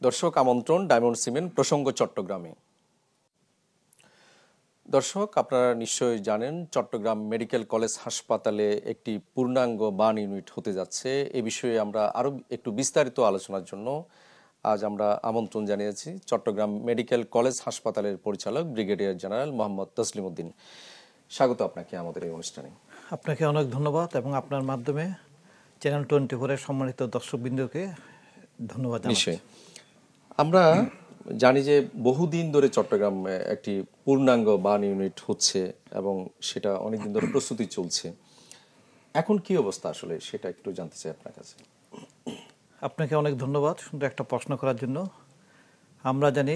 দর্শক আমন্ত্রণ diamond cement প্রসঙ্গ চট্টগ্রামে। দর্শক আপনারা নিশ্চয়ই জানেন চট্টগ্রাম মেডিকেল কলেজ হাসপাতালে একটি পূর্ণাঙ্গ বার্ন ইউনিট হতে যাচ্ছে। এ বিষয়ে আমরা আরও একটু বিস্তারিত আলোচনার জন্য আজ আমরা আমন্ত্রণ জানিয়েছি চট্টগ্রাম মেডিকেল কলেজ হাসপাতালের পরিচালক ব্রিগেডিয়ার জেনারেল মোহাম্মদ তসলিম উদ্দিন। স্বাগত আপনাকে আমাদের এই অনুষ্ঠানে। আপনাকে অনেক ধন্যবাদ এবং আপনার মাধ্যমে চ্যানেল 24-এর সম্মানিত দর্শকবৃন্দকে ধন্যবাদ। নিশ্চয়ই আমরা জানি যে বহুদিন ধরে চট্টগ্রাম একটি পূর্ণাঙ্গ বার্ন ইউনিট হচ্ছে এবং সেটা অনেকদিন ধরে প্রস্তুতি চলছে। এখন কি অবস্থা আসলে সেটা একটু জানতে চাই আপনার কাছে। আপনাকে অনেক ধন্যবাদ সুন্দর একটা প্রশ্ন করার জন্য। আমরা জানি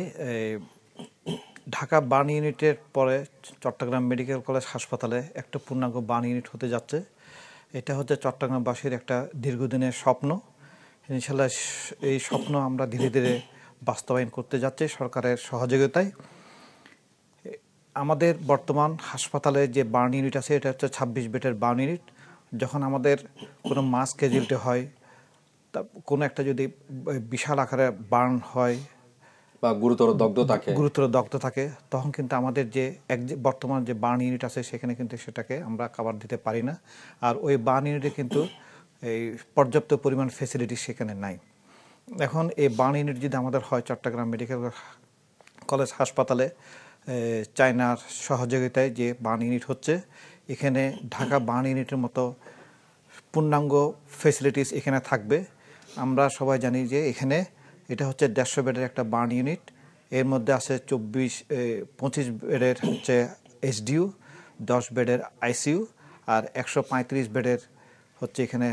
ঢাকা বার্ন ইউনিটের পরে চট্টগ্রাম মেডিকেল কলেজ হাসপাতালে একটা পূর্ণাঙ্গ বার্ন ইউনিট হতে যাচ্ছে। এটা হচ্ছে চট্টগ্রামবাসীর একটা দীর্ঘদিনের স্বপ্ন। ইনশাআল্লাহ এই স্বপ্ন আমরা ধীরে ধীরে বাস্তবায়ন করতে যাচ্ছি সরকারের সহযোগিতায়। আমাদের বর্তমান হাসপাতালে যে বার্ন ইউনিট আছে এটা হচ্ছে 26 বেডের বার্ন ইউনিট। যখন আমাদের কোনো মাস ক্যাজুয়ালিটি হয়, কোনো একটা যদি বিশাল আকারে বার্ন হয় বা গুরুতর দগ্ধ থাকে তখন কিন্তু আমাদের যে বর্তমান যে বার্ন ইউনিট আছে সেখানে কিন্তু সেটাকে আমরা কভার দিতে পারি না। আর ওই বার্ন ইউনিটে কিন্তু এই পর্যাপ্ত পরিমাণ ফেসিলিটি সেখানে নাই। এখন এই বার্ন ইউনিট যদি আমাদের হয় চট্টগ্রাম মেডিকেল কলেজ হাসপাতালে চায়নার সহযোগিতায় যে বার্ন ইউনিট হচ্ছে, এখানে ঢাকা বার্ন ইউনিটের মতো পূর্ণাঙ্গ ফেসিলিটিস এখানে থাকবে। আমরা সবাই জানি যে এখানে এটা হচ্ছে 150 বেডের একটা বার্ন ইউনিট। এর মধ্যে আছে 25 বেডের হচ্ছে এইচডিইউ, 10 বেডের আইসিইউ আর 135 বেডের হচ্ছে এখানে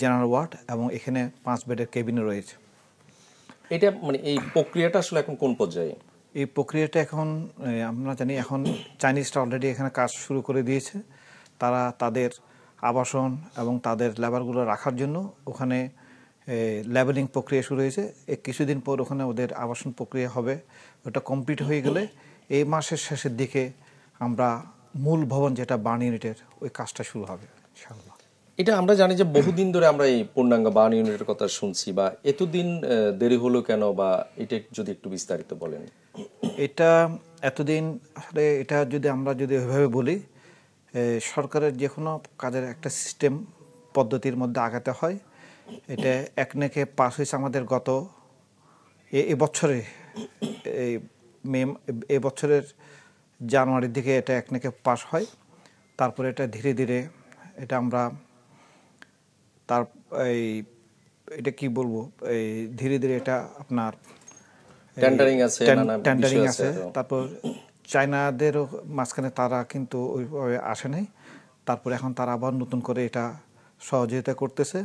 জেনারেল ওয়ার্ড এবং এখানে 5 বেডের কেবিনও রয়েছে। এটা মানে এই প্রক্রিয়াটা আসলে এখন কোন পর্যায়ে? এই প্রক্রিয়াটা এখন আমরা জানি এখন চাইনিজরা অলরেডি এখানে কাজ শুরু করে দিয়েছে। তারা তাদের আবাসন এবং তাদের লেবারগুলো রাখার জন্য ওখানে লেবেলিং প্রক্রিয়া শুরু হয়েছে। কিছুদিন পর ওখানে ওদের আবাসন প্রক্রিয়া হবে। ওটা কমপ্লিট হয়ে গেলে এই মাসের শেষের দিকে আমরা মূল ভবন যেটা বার্ন ইউনিটের ওই কাজটা শুরু হবে ইনশাআল্লাহ। এটা আমরা জানি যে বহুদিন ধরে আমরা এই পূর্ণাঙ্গ বার্ন ইউনিটের কথা শুনছি, বা এতদিন দেরি হলো কেন, বা এটা যদি একটু বিস্তারিত বলেন। এটা এতদিন আসলে এটা যদি আমরা ওইভাবে বলি, সরকারের যে কোনো কাজের একটা সিস্টেম পদ্ধতির মধ্যে আগাতে হয়। এটা একনেকে পাস হয়েছে আমাদের গত এবছরে এই বছরের জানুয়ারির দিকে এটা একনেকে পাস হয়। তারপরে এটা ধীরে ধীরে এটা আমরা এটা কি বলবো, এই ধীরে ধীরে এটা আপনার টেন্ডারিং আছে। তারপর চায়নাদেরও মাঝখানে তারা কিন্তু ওইভাবে আসে নাই। তারপরে এখন তারা আবার নতুন করে এটা সহযোগিতা করতেছে।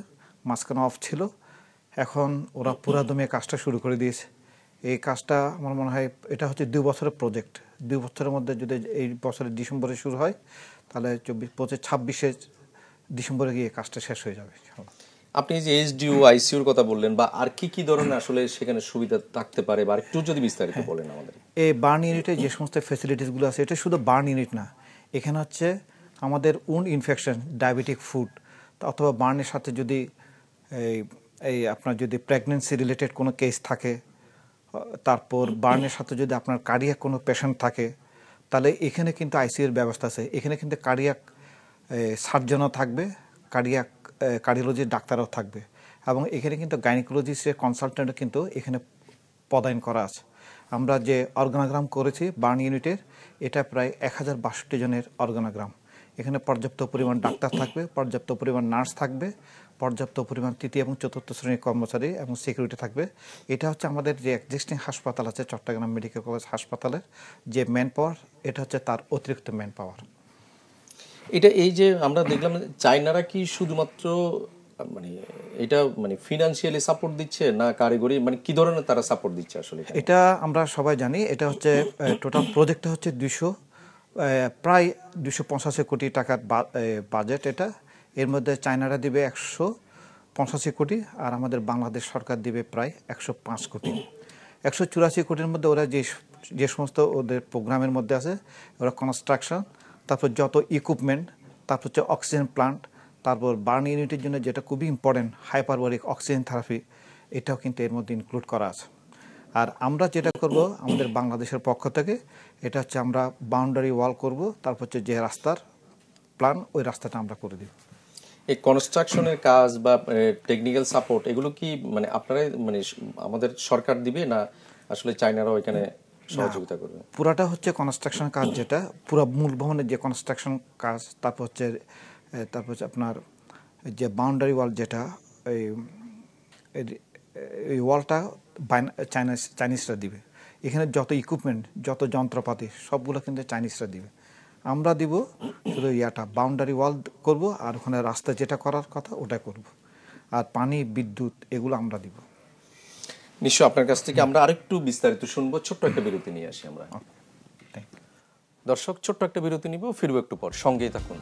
মাঝখানে অফ ছিল, এখন ওরা পুরাদমে কাজটা শুরু করে দিয়েছে। এই কাজটা আমার মনে হয় এটা হচ্ছে 2 বছরের প্রজেক্ট। 2 বছরের মধ্যে যদি এই বছরের ডিসেম্বরে শুরু হয় তাহলে 24-25 ডিসেম্বরে গিয়ে কাজটা শেষ হয়ে যাবে। আপনি যে এইচডিইউ আইসিইউর কথা বললেন, বা আর কি কি ধরনের আসলে সেখানে সুবিধা থাকতে পারে, বা একটু যদি বিস্তারিত বলেন আমাদের। এই বার্ন ইউনিটে যে সমস্ত ফ্যাসিলিটিসগুলো আছে এটা শুধু বার্ন ইউনিট না, এখানে হচ্ছে আমাদের উন্ড ইনফেকশন, ডায়াবেটিক ফুড, অথবা বার্নের সাথে যদি এই আপনার যদি প্রেগনেন্সি রিলেটেড কোনো কেস থাকে, তারপর বার্নের সাথে যদি আপনার কার্ডিয়াক কোনো পেশেন্ট থাকে, তাহলে এখানে কিন্তু আইসিইউর ব্যবস্থা আছে। এখানে কিন্তু কার্ডিয়াক সার্জনও থাকবে, কার্ডিওলজির ডাক্তারও থাকবে, এবং এখানে কিন্তু গাইনোকোলজিস্টের কনসালটেন্টও কিন্তু এখানে পদায়ন করা আছে। আমরা যে অর্গানোগ্রাম করেছি বার্ন ইউনিটের, এটা প্রায় 1062 জনের অর্গানোগ্রাম। এখানে পর্যাপ্ত পরিমাণ ডাক্তার থাকবে, পর্যাপ্ত পরিমাণ নার্স থাকবে, পর্যাপ্ত পরিমাণ তৃতীয় এবং চতুর্থ শ্রেণীর কর্মচারী এবং সিকিউরিটি থাকবে। এটা হচ্ছে আমাদের যে এক্সিস্টিং হাসপাতাল আছে চট্টগ্রাম মেডিকেল কলেজ হাসপাতালের যে ম্যান পাওয়ার, এটা হচ্ছে তার অতিরিক্ত ম্যান পাওয়ার। এটা এই যে আমরা দেখলাম চায়নারা কি শুধুমাত্র মানে এটা মানে ফিনান্সিয়ালি সাপোর্ট দিচ্ছে, না কারিগরি, মানে কি ধরনের তারা সাপোর্ট দিচ্ছে আসলে? এটা আমরা সবাই জানি, এটা হচ্ছে টোটাল প্রজেক্টটা হচ্ছে প্রায় 285 কোটি টাকার বাজেট এটা। এর মধ্যে চায়নারা দিবে 185 কোটি আর আমাদের বাংলাদেশ সরকার দিবে প্রায় 105 কোটি। 184 কোটির মধ্যে ওরা যে সমস্ত ওদের প্রোগ্রামের মধ্যে আছে, ওরা কনস্ট্রাকশন, তারপর যত ইকুইপমেন্ট, তারপর হচ্ছে অক্সিজেন প্লান্ট, তারপর বার্ন ইউনিটের জন্য যেটা খুবই ইম্পর্টেন্ট হাইপারবারিক অক্সিজেন থেরাপি, এটাও কিন্তু এর মধ্যে ইনক্লুড করা আছে। আর আমরা যেটা করব আমাদের বাংলাদেশের পক্ষ থেকে, এটা হচ্ছে আমরা বাউন্ডারি ওয়াল করব, তারপর হচ্ছে যে রাস্তার প্ল্যান ওই রাস্তাটা আমরা করে দিব। এই কনস্ট্রাকশনের কাজ বা টেকনিক্যাল সাপোর্ট এগুলো কি মানে আপনারাই মানে আমাদের সরকার দিবে, না আসলে চায়নারাও এখানে সহযোগিতা করবে? পুরাটা হচ্ছে কনস্ট্রাকশন কাজ, যেটা পুরো মূল ভবনের যে কনস্ট্রাকশন কাজ, তারপর হচ্ছে আপনার যে বাউন্ডারি ওয়াল, যেটা এই ওয়ালটা চাইনিজরা দিবে। এখানে যত ইকুইপমেন্ট, যত যন্ত্রপাতি সবগুলো কিন্তু চাইনিজরা দিবে। আমরা দিব শুধু বাউন্ডারি ওয়াল করব, আর ওখানে রাস্তা যেটা করার কথা ওটা করব, আর পানি, বিদ্যুৎ এগুলো আমরা দিব। নিশ্চয় আপনার কাছ থেকে আমরা আরেকটু বিস্তারিত শুনবো। ছোট্ট একটা বিরতি নিয়ে আসি আমরা। দর্শক, ছোট্ট একটা বিরতি নিব, ফিরবো একটু পর, সঙ্গেই থাকুন।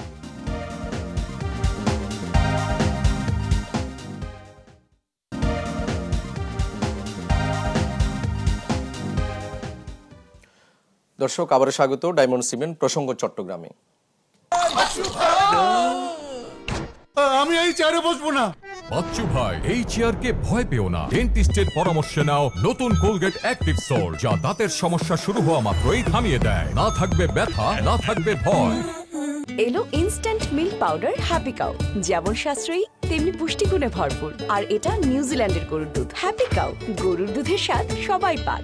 দর্শক, আবার স্বাগত ডায়মন্ড সিমেন্ট প্রসঙ্গ চট্টগ্রামে। আমি এই চেয়ারে বসবো না। বাচ্চু ভাই, এই চেয়ারকে ভয় পেও না। ডেন্টিস্টের পরামর্শ নাও নতুন কোলগেট অ্যাক্টিভ সোল, যা দাঁতের সমস্যা শুরু হওয়া মাত্রই থামিয়ে দেয়। না থাকবে ব্যথা, না থাকবে ভয়। এলো instant milk powder happy cow, যেমন সাশ্রয়ী তেমনি পুষ্টিগুণে ভরপুর। আর এটা নিউজিল্যান্ডের গরুর দুধ। হ্যাপি কাউ, গরুর দুধের স্বাদ সবাই পাক।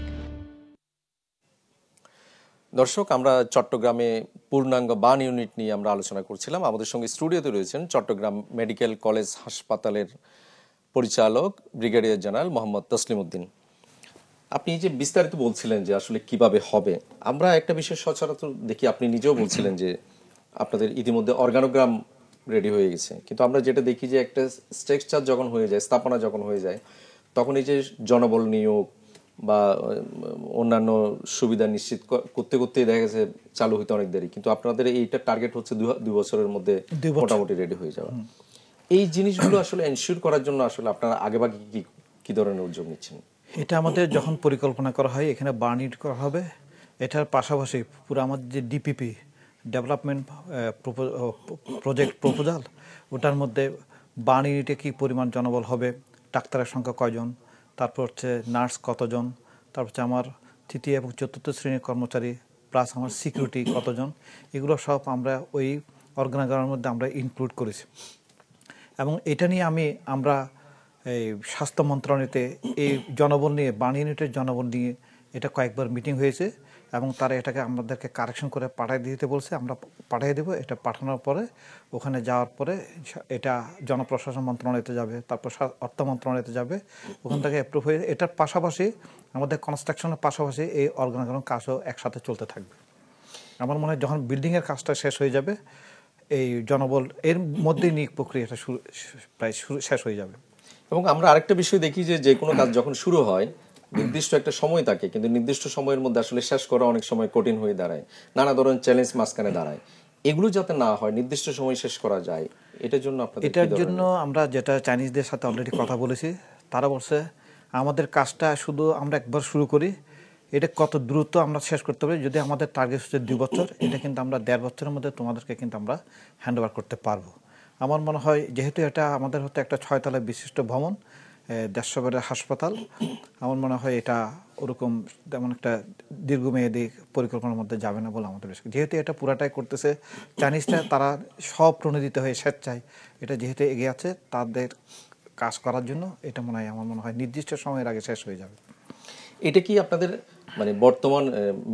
দর্শক, আমরা চট্টগ্রামে পূর্ণাঙ্গ বার্ন ইউনিট নিয়ে আমরা আলোচনা করছিলাম। আমাদের সঙ্গে স্টুডিওতে রয়েছেন চট্টগ্রাম মেডিকেল কলেজ হাসপাতালের পরিচালক ব্রিগেডিয়ার জেনারেল মোহাম্মদ তসলিম উদ্দিন। আপনি যে বিস্তারিত বলছিলেন যে আসলে কিভাবে হবে, আমরা একটা বিষয় সচরাচর দেখি, আপনি নিজেও বলছিলেন যে আপনাদের ইতিমধ্যে অর্গানোগ্রাম রেডি হয়ে গেছে, কিন্তু আমরা যেটা দেখি যে একটা স্ট্রাকচার যখন হয়ে যায়, স্থাপনা যখন হয়ে যায়, তখন এই যে জনবল নিয়োগ বা অন্যান্য সুবিধা নিশ্চিত করতে করতে দেখা গেছে চালু হইতে অনেক দেরি, কিন্তু আপনাদের এইটা টার্গেট হচ্ছে 2 বছরের মধ্যে মোটামুটি রেডি হয়ে যাওয়া। এই জিনিসগুলো আসলে এনশিওর করার জন্য আসলে আপনারা আগেভাগে কি ধরনের উদ্যোগ নিচ্ছেন? এটা আমাদের যখন পরিকল্পনা করা হয়, এখানে বার্ন ইউনিট করা হবে, এটার পাশাপাশি পুরো আমাদের যে ডিপিপি ডেভেলপমেন্ট প্রজেক্ট প্রপোজাল, ওটার মধ্যে বার্ন ইউনিটে কী পরিমাণ জনবল হবে, ডাক্তারের সংখ্যা কয়জন, তারপর হচ্ছে নার্স কতজন, তারপর হচ্ছে আমার তৃতীয় এবং চতুর্থ শ্রেণীর কর্মচারী প্লাস আমার সিকিউরিটি কতজন, এগুলো সব আমরা ওই অর্গানাইজারের মধ্যে আমরা ইনক্লুড করেছি। এবং এটা নিয়ে আমরা এই স্বাস্থ্য মন্ত্রণালয়তে এই জনবল নিয়ে, বার্ন ইউনিটের জনবল নিয়ে এটা কয়েকবার মিটিং হয়েছে, এবং তারা এটাকে আমাদেরকে কারেকশন করে পাঠিয়ে দিতে বলছে। আমরা পাঠিয়ে দেবো। এটা পাঠানোর পরে ওখানে যাওয়ার পরে এটা জনপ্রশাসন মন্ত্রণালয়তে যাবে, তারপর অর্থ মন্ত্রণালয়তে যাবে, ওখান থেকে অ্যাপ্রুভ হয়ে এটার পাশাপাশি আমাদের কনস্ট্রাকশনের পাশাপাশি এই অর্গানাইজেশন কাজও একসাথে চলতে থাকবে। আমার মনে হয় যখন বিল্ডিংয়ের কাজটা শেষ হয়ে যাবে, এই জনবল এর মধ্যেই নিয়োগ প্রক্রিয়াটা প্রায় শেষ হয়ে যাবে। এবং আমরা আরেকটা বিষয় দেখি যে কোনো কাজ যখন শুরু হয় নির্দিষ্ট একটা সময় থাকে, কিন্তু নির্দিষ্ট সময়ের মধ্যে আসলে শেষ করা অনেক সময় কঠিন হয়ে দাঁড়ায়, নানা ধরনের চ্যালেঞ্জ মাঝখানে দাঁড়ায়। এগুলো যাতে না হয়, নির্দিষ্ট সময় শেষ করা যায়, এটার জন্য এটার জন্য আমরা যেটা চাইনিজদের সাথে অলরেডি কথা বলেছি, তারা বলছে আমাদের কাজটা শুধু আমরা একবার শুরু করি, এটা কত দ্রুত আমরা শেষ করতে পারি, যদি আমাদের টার্গেট হচ্ছে 2 বছর, এটা কিন্তু আমরা 1.5 বছরের মধ্যে তোমাদেরকে কিন্তু আমরা হ্যান্ড ওভার করতে পারবো। আমার মনে হয় যেহেতু এটা আমাদের হতে একটা 6 তলা বিশিষ্ট ভবন, 150 বেডের হাসপাতাল, আমার মনে হয় এটা ওরকম তেমন একটা দীর্ঘমেয়াদী পরিকল্পনার মধ্যে যাবে না বলে আমাদের বেশ, যেহেতু এটা পুরাটাই করতেছে চাইনিজরা, তারা সব প্রণোদিত হয়ে স্বেচ্ছায় এটা যেহেতু এগিয়ে আছে তাদের কাজ করার জন্য, এটা মনে হয় আমার মনে হয় নির্দিষ্ট সময়ের আগে শেষ হয়ে যাবে। এটা কি আপনাদের মানে বর্তমান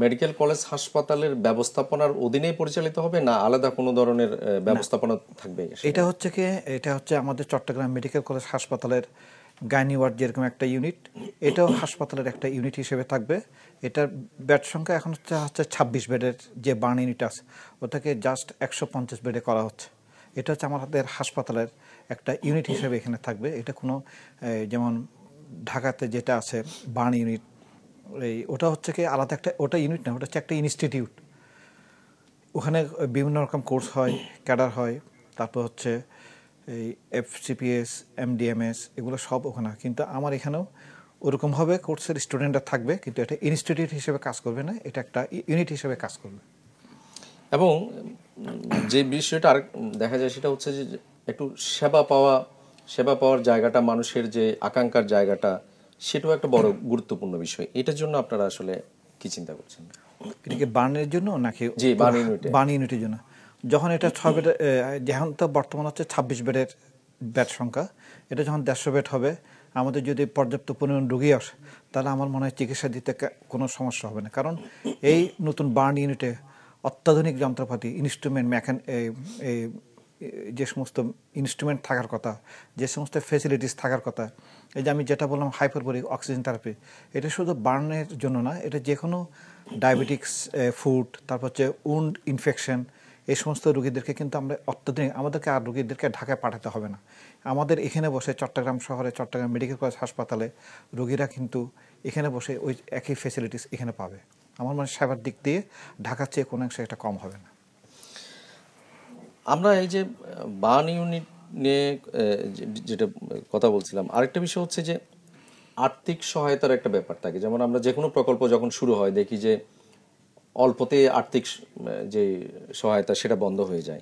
মেডিকেল কলেজ হাসপাতালের ব্যবস্থাপনার অধীনে পরিচালিত হবে, না আলাদা কোনো ধরনের ব্যবস্থাপনা থাকবে? এটা হচ্ছে আমাদের চট্টগ্রাম মেডিকেল কলেজ হাসপাতালের গাইনি ওয়ার্ড যেরকম একটা ইউনিট, এটাও হাসপাতালের একটা ইউনিট হিসেবে থাকবে। এটার বেড সংখ্যা এখন হচ্ছে 26 বেডের যে বার্ন ইউনিট আছে, ওটাকে জাস্ট 150 বেডে করা হচ্ছে। এটা হচ্ছে আমাদের হাসপাতালের একটা ইউনিট হিসেবে এখানে থাকবে। এটা কোনো যেমন ঢাকাতে যেটা আছে বার্ন ইউনিট, ওটা হচ্ছে কি আলাদা একটা, ওটা ইউনিট না, ওটা হচ্ছে একটা ইনস্টিটিউট। ওখানে বিভিন্ন রকম কোর্স হয়, ক্যাডার হয়, তারপর হচ্ছে এই FCPS, MDMS এগুলো সব ওখানে। কিন্তু আমার এখানেও ওরকমভাবে কোর্সের স্টুডেন্টরা থাকবে, কিন্তু এটা ইনস্টিটিউট হিসেবে কাজ করবে না, এটা একটা ইউনিট হিসেবে কাজ করবে। এবং যে বিষয়টা আর দেখা যায় সেটা হচ্ছে যে একটু সেবা পাওয়ার জায়গাটা, মানুষের যে আকাঙ্ক্ষার জায়গাটা, সেটাও একটা বড় গুরুত্বপূর্ণ বিষয়। এটার জন্য আপনারা আসলে কি চিন্তা করছেন? এটা কি বার্নের জন্য নাকি জি, বার্ন ইউনিটে। বার্ন ইউনিটের জন্য? যখন এটা 6 বেড, যেমন তো বর্তমান হচ্ছে 26 বেডের বেড সংখ্যা, এটা যখন 150 বেড হবে, আমাদের যদি পর্যাপ্ত পরিমাণ রোগী আসে তাহলে আমার মনে হয় চিকিৎসা দিতে কোনো সমস্যা হবে না। কারণ এই নতুন বার্ন ইউনিটে অত্যাধুনিক যন্ত্রপাতি, ইনস্ট্রুমেন্ট, এই যে সমস্ত ইনস্ট্রুমেন্ট থাকার কথা, যে সমস্ত ফেসিলিটিস থাকার কথা, এই যে আমি যেটা বললাম হাইপারবারিক অক্সিজেন থেরাপি, এটা শুধু বার্নের জন্য না, এটা যে কোনো ডায়াবেটিক্স ফুড, তারপর হচ্ছে উন্ড ইনফেকশন, এই সমস্ত রোগীদেরকে কিন্তু আমরা অত্যাধুনিক, আমাদেরকে আর রোগীদেরকে ঢাকায় পাঠাতে হবে না। আমাদের এখানে বসে চট্টগ্রাম শহরে, চট্টগ্রাম মেডিকেল কলেজ হাসপাতালে রোগীরা কিন্তু এখানে বসে ওই একই ফেসিলিটিস এখানে পাবে। আমার মনে হয় সেবার দিক দিয়ে ঢাকার চেয়ে কোনো অংশে এটা কম হবে না। আমরা এই যে বার্ন ইউনিট নিয়ে যেটা কথা বলছিলাম, আরেকটা বিষয় হচ্ছে যে আর্থিক সহায়তার একটা ব্যাপার থাকে। যেমন আমরা যে কোনো প্রকল্প যখন শুরু হয় দেখি যে অল্পতে আর্থিক যে সহায়তা সেটা বন্ধ হয়ে যায়।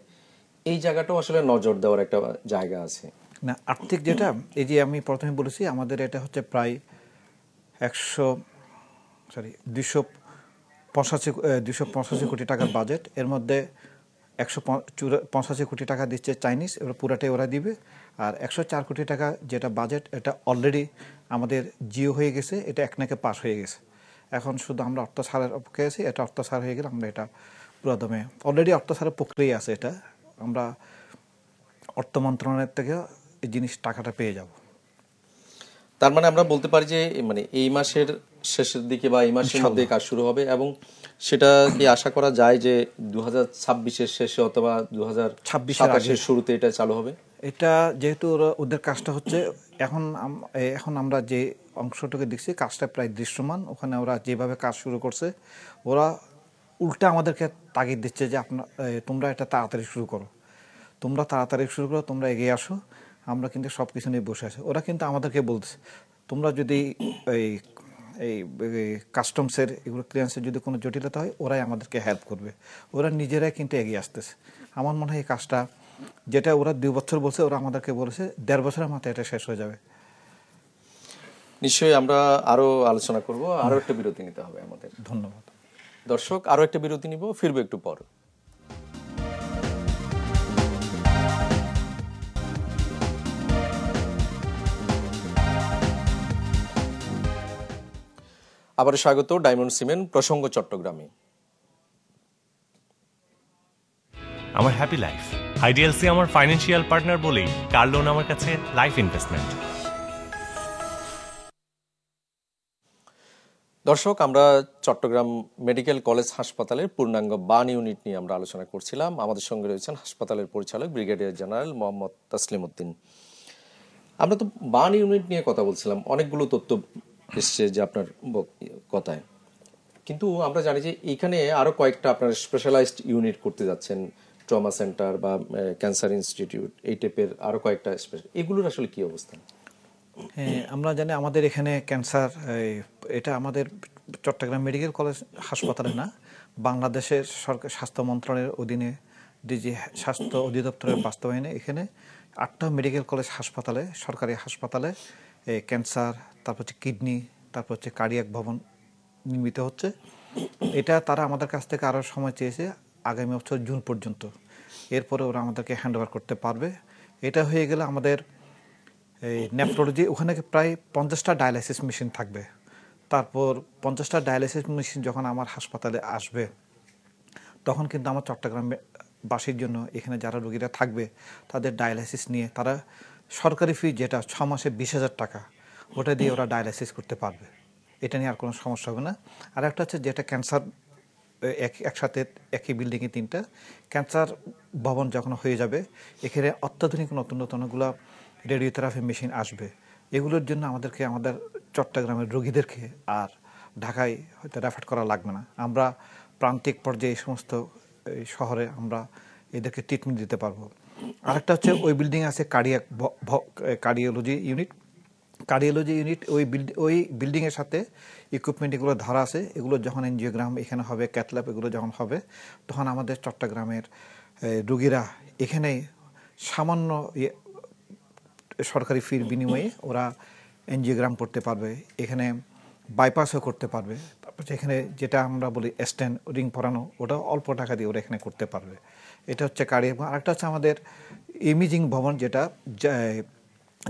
এই জায়গাটাও আসলে নজর দেওয়ার একটা জায়গা আছে না, আর্থিক যেটা, এই যে আমি প্রথমে বলেছি আমাদের এটা হচ্ছে প্রায় 285 কোটি টাকার বাজেট। এর মধ্যে 185 কোটি টাকা দিচ্ছে চাইনিজ, এবার পুরাটাই ওরা দিবে। আর 104 কোটি টাকা যেটা বাজেট, এটা অলরেডি আমাদের জিও হয়ে গেছে, এটা একনাকে পাস হয়ে গেছে। এখন শুধু আমরা অর্থ ছাড়ের অপেক্ষায় আছি। এটা অর্থ ছাড় হয়ে গেলে আমরা এটা পুরোদমে অলরেডি অর্থ ছাড়ের প্রক্রিয়া আছে। এটা আমরা অর্থ মন্ত্রণালয়ের থেকে এই টাকাটা পেয়ে যাব। তার মানে আমরা বলতে পারি যে মানে এই মাসের শেষের দিকে বা এই মাসের মধ্যে কাজ শুরু হবে, এবং সেটা কি আশা করা যায় যে 2026-এর শেষে অথবা 2027-এর শুরুতে এটা চালু হবে? এটা যেহেতু ওদের কাজটা হচ্ছে এখন আমরা যে অংশটুকু দেখছি, কাজটা প্রায় দৃশ্যমান। ওখানে ওরা যেভাবে কাজ শুরু করছে, ওরা উল্টা আমাদেরকে তাগিদ দিচ্ছে যে তোমরা এটা তাড়াতাড়ি শুরু করো, তোমরা এগিয়ে আসো, আমরা কিন্তু সব কিছু নিয়ে বসে আছি। ওরা কিন্তু আমাদেরকে বলছে, তোমরা যদি এই কাস্টমসের এগুলো ক্লিয়ারেন্সের যদি কোনো জটিলতা হয়, ওরাই আমাদেরকে হেল্প করবে। ওরা নিজেরাই কিন্তু এগিয়ে আসতেছে। আমার মনে হয় এই কাজটা, যেটা ওরা 2 বছর বলছে, ওরা আমাদেরকে বলেছে 1.5 বছরের মাথায় এটা শেষ হয়ে যাবে। নিশ্চয়ই আমরা আরো আলোচনা করব। আরো একটা বিরতি নিতে হবে আমাদের। ধন্যবাদ দর্শক, আরো একটা বিরতি নিব, ফিরবো একটু পর। আবার স্বাগত ডায়মন্ড সিমেন্ট প্রসঙ্গ চট্টগ্রামে। আমার হ্যাপি লাইফ, আইডিএলসি আমার ফাইন্যান্সিয়াল পার্টনার বলেই কার লোন আমার কাছে লাইফ ইনভেস্টমেন্ট। দর্শক, আমরা চট্টগ্রাম মেডিকেল কলেজ হাসপাতালের পূর্ণাঙ্গ বার্ন ইউনিট নিয়ে আমরা আলোচনা করছিলাম। আমাদের সঙ্গে রয়েছেন হাসপাতালের পরিচালক ব্রিগেডিয়ার জেনারেল মোহাম্মদ তাসলিম উদ্দিন। আমরা তো বার্ন ইউনিট নিয়ে কথা বলছিলাম, অনেকগুলো তথ্য এসছে যে আপনার কথায়, কিন্তু আমরা জানি যে এখানে আরো কয়েকটা আপনার স্পেশালাইজড ইউনিট করতে যাচ্ছেন, ট্রমা সেন্টার বা ক্যান্সার ইনস্টিটিউট, এই টাইপের আরো কয়েকটা এগুলোর আসলে কি অবস্থা? হ্যাঁ, আমরা জানি আমাদের এখানে ক্যান্সার, এটা আমাদের চট্টগ্রাম মেডিকেল কলেজ হাসপাতালে না, বাংলাদেশের সরকার স্বাস্থ্য মন্ত্রণালয়ের অধীনে যে স্বাস্থ্য অধিদপ্তরের বাস্তবায়নে এখানে 8টা মেডিকেল কলেজ হাসপাতালে, সরকারি হাসপাতালে ক্যান্সার, তারপর হচ্ছে কিডনি, তারপর হচ্ছে কার্ডিয়াক ভবন নির্মিত হচ্ছে। এটা তারা আমাদের কাছ থেকে আরও সময় চেয়েছে, আগামী বছর জুন পর্যন্ত। এরপরে ওরা আমাদেরকে হ্যান্ড ওভার করতে পারবে। এটা হয়ে গেলে আমাদের এই নেফ্রোলজি, ওখানে প্রায় 50টা ডায়ালাইসিস মেশিন থাকবে। তারপর 50টা ডায়ালাইসিস মেশিন যখন আমার হাসপাতালে আসবে, তখন কিন্তু আমার চট্টগ্রামবাসীর জন্য এখানে যারা রোগীরা থাকবে, তাদের ডায়ালাইসিস নিয়ে তারা সরকারি ফি যেটা 6 মাসে 20,000 টাকা, ওটা দিয়ে ওরা ডায়ালাইসিস করতে পারবে। এটা নিয়ে আর কোনো সমস্যা হবে না। আর একটা হচ্ছে যেটা ক্যান্সার, একসাথে একই বিল্ডিংয়ে 3টা ক্যান্সার ভবন যখন হয়ে যাবে, এখানে অত্যাধুনিক নতুন নতুনগুলো রেডিওথেরাপি মেশিন আসবে। এগুলোর জন্য আমাদের চট্টগ্রামের রোগীদেরকে আর ঢাকায় হয়তো রেফার করা লাগবে না। আমরা প্রান্তিক পর্যায়ে এই সমস্ত শহরে আমরা এদেরকে ট্রিটমেন্ট দিতে পারবো। আরেকটা হচ্ছে ওই বিল্ডিং আছে কার্ডিওলজি ইউনিট। ওই বিল্ডিংয়ের সাথে ইকুইপমেন্ট এগুলো ধরা আছে। এগুলো যখন এনজিওগ্রাম এখানে হবে, ক্যাথল্যাব এগুলো যখন হবে, তখন আমাদের চট্টগ্রামের রোগীরা এখানে সামান্য সরকারি ফির বিনিময়ে ওরা এনজিওগ্রাম করতে পারবে, এখানে বাইপাসও করতে পারবে, তারপর এখানে যেটা আমরা বলি স্ট্যান্ড রিং পরানো, ওটা অল্প টাকা দিয়ে ওরা এখানে করতে পারবে। এটা হচ্ছে কার্ডিয়াক। আরেকটা হচ্ছে আমাদের ইমেজিং ভবন, যেটা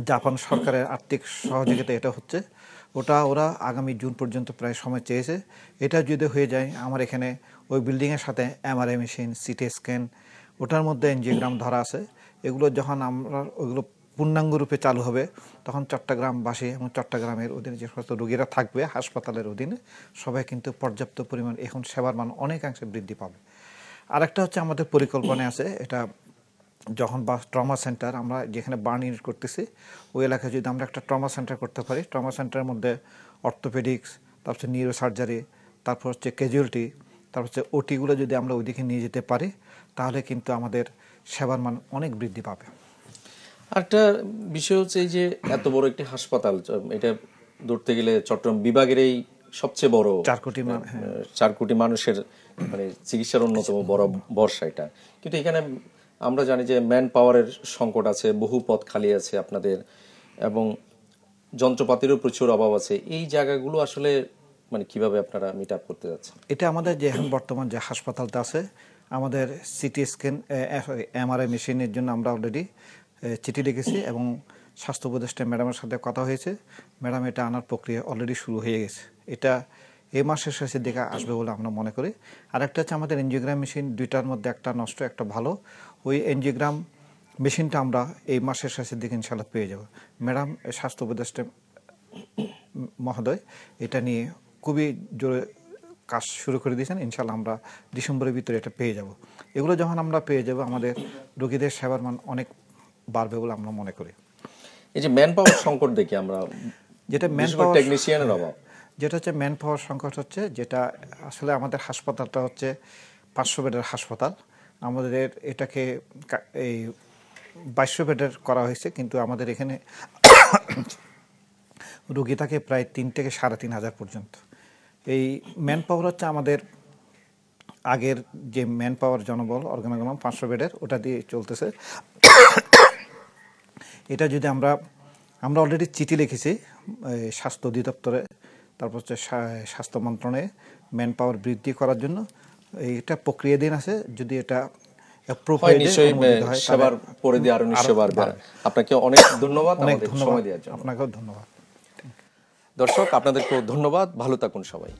জাপান সরকারের আর্থিক সহযোগিতা এটা হচ্ছে, ওটা ওরা আগামী জুন পর্যন্ত প্রায় সময় চেয়েছে। এটা যদি হয়ে যায় আমার এখানে ওই বিল্ডিংয়ের সাথে এমআরআই মেশিন, সিটি স্ক্যান, ওটার মধ্যে এনজিওগ্রাম ধরা আছে। এগুলো যখন আমরা ওইগুলো পূর্ণাঙ্গ রূপে চালু হবে, তখন চট্টগ্রামবাসী এবং চট্টগ্রামের অধীনে যে সমস্ত রোগীরা থাকবে হাসপাতালের অধীনে, সবাই কিন্তু পর্যাপ্ত পরিমাণ এখন সেবার মান অনেকাংশে বৃদ্ধি পাবে। আরেকটা হচ্ছে আমাদের পরিকল্পনায় আছে, এটা যখন বা ট্রমা সেন্টার আমরা যেখানে বার্ন ইউনিট করতেছি, ওই এলাকায় যদি আমরা একটা ট্রমা সেন্টার করতে পারি, ট্রমা সেন্টারের মধ্যে অর্থোপেডিক্স, তারপর হচ্ছে নিউরো সার্জারি, তারপর হচ্ছে ক্যাজুয়ালিটি, তারপর হচ্ছে ওটিগুলো যদি আমরা ওইদিকে নিয়ে যেতে পারি, তাহলে কিন্তু আমাদের সেবার মান অনেক বৃদ্ধি পাবে। আরেকটা বিষয় হচ্ছে এই যে এত বড় একটি হাসপাতাল, এটা ধরতে গেলে চট্টগ্রাম বিভাগের এই সবচেয়ে বড় 4 কোটি মানুষের মানে চিকিৎসার অন্যতম বড় ভরসা এটা, কিন্তু এখানে আমরা জানি যে ম্যান পাওয়ারের সংকট আছে, বহু পদ খালি আছে আপনাদের, এবং যন্ত্রপাতিরও প্রচুর অভাব আছে। এই জায়গাগুলো আসলে মানে কিভাবে আপনারা মিট আপ করতে যাচ্ছেন? এটা আমাদের যে এখন বর্তমান যে হাসপাতালটা আছে, আমাদের সিটি স্ক্যান, এমআরআই মেশিনের জন্য আমরা অলরেডি চিঠি লিখেছি এবং স্বাস্থ্য উপদেষ্টা ম্যাডামের সাথে কথা হয়েছে। ম্যাডাম এটা আনার প্রক্রিয়া অলরেডি শুরু হয়ে গেছে। এটা এই মাসের শেষের দিকে আসবে বলে আমরা মনে করি। আরেকটা হচ্ছে আমাদের এনজিওগ্রাম মেশিন, দুইটার মধ্যে একটা নষ্ট একটা ভালো। ওই এনজিওগ্রাম মেশিনটা আমরা এই মাসের শেষের দিকে ইনশাল্লাহ পেয়ে যাব। ম্যাডাম স্বাস্থ্য উপদেষ্টা মহোদয় এটা নিয়ে খুবই জোরে কাজ শুরু করে দিয়েছেন। ইনশাল্লাহ আমরা ডিসেম্বরের ভিতরে এটা পেয়ে যাব। এগুলো যখন আমরা পেয়ে যাব, আমাদের রোগীদের সেবার মান অনেক বাড়বে বলে আমরা মনে করি। এই যে ম্যান পাওয়ার সংকট দেখি আমরা, যেটা ম্যান পাওয়ার টেকনিশিয়ানের অভাব, যেটা হচ্ছে ম্যান পাওয়ার সংকট হচ্ছে, যেটা আসলে আমাদের হাসপাতালটা হচ্ছে 500 বেডের হাসপাতাল। আমাদের এটাকে এই 2200 বেডের করা হয়েছে, কিন্তু আমাদের এখানে রোগী থাকে প্রায় 3 থেকে 3500 পর্যন্ত। এই ম্যান পাওয়ার হচ্ছে আমাদের আগের যে ম্যান পাওয়ার জনবল অর্গানাগ্রাম 500 বেডের, ওটা দিয়ে চলতেছে। এটা যদি আমরা অলরেডি চিঠি লিখেছি স্বাস্থ্য অধিদপ্তরে, তারপর হচ্ছে স্বাস্থ্য মন্ত্রণালয়ে ম্যান পাওয়ার বৃদ্ধি করার জন্য। এইটা প্রক্রিয়াধীন আছে, যদি এটা সেবার পরিধি আরো নিশ্চয় বাড়বে। আপনাকে অনেক ধন্যবাদ আমাদের সময় দেওয়ার জন্য। আপনাকেও ধন্যবাদ। দর্শক আপনাদেরকেও ধন্যবাদ, ভালো থাকুন সবাই।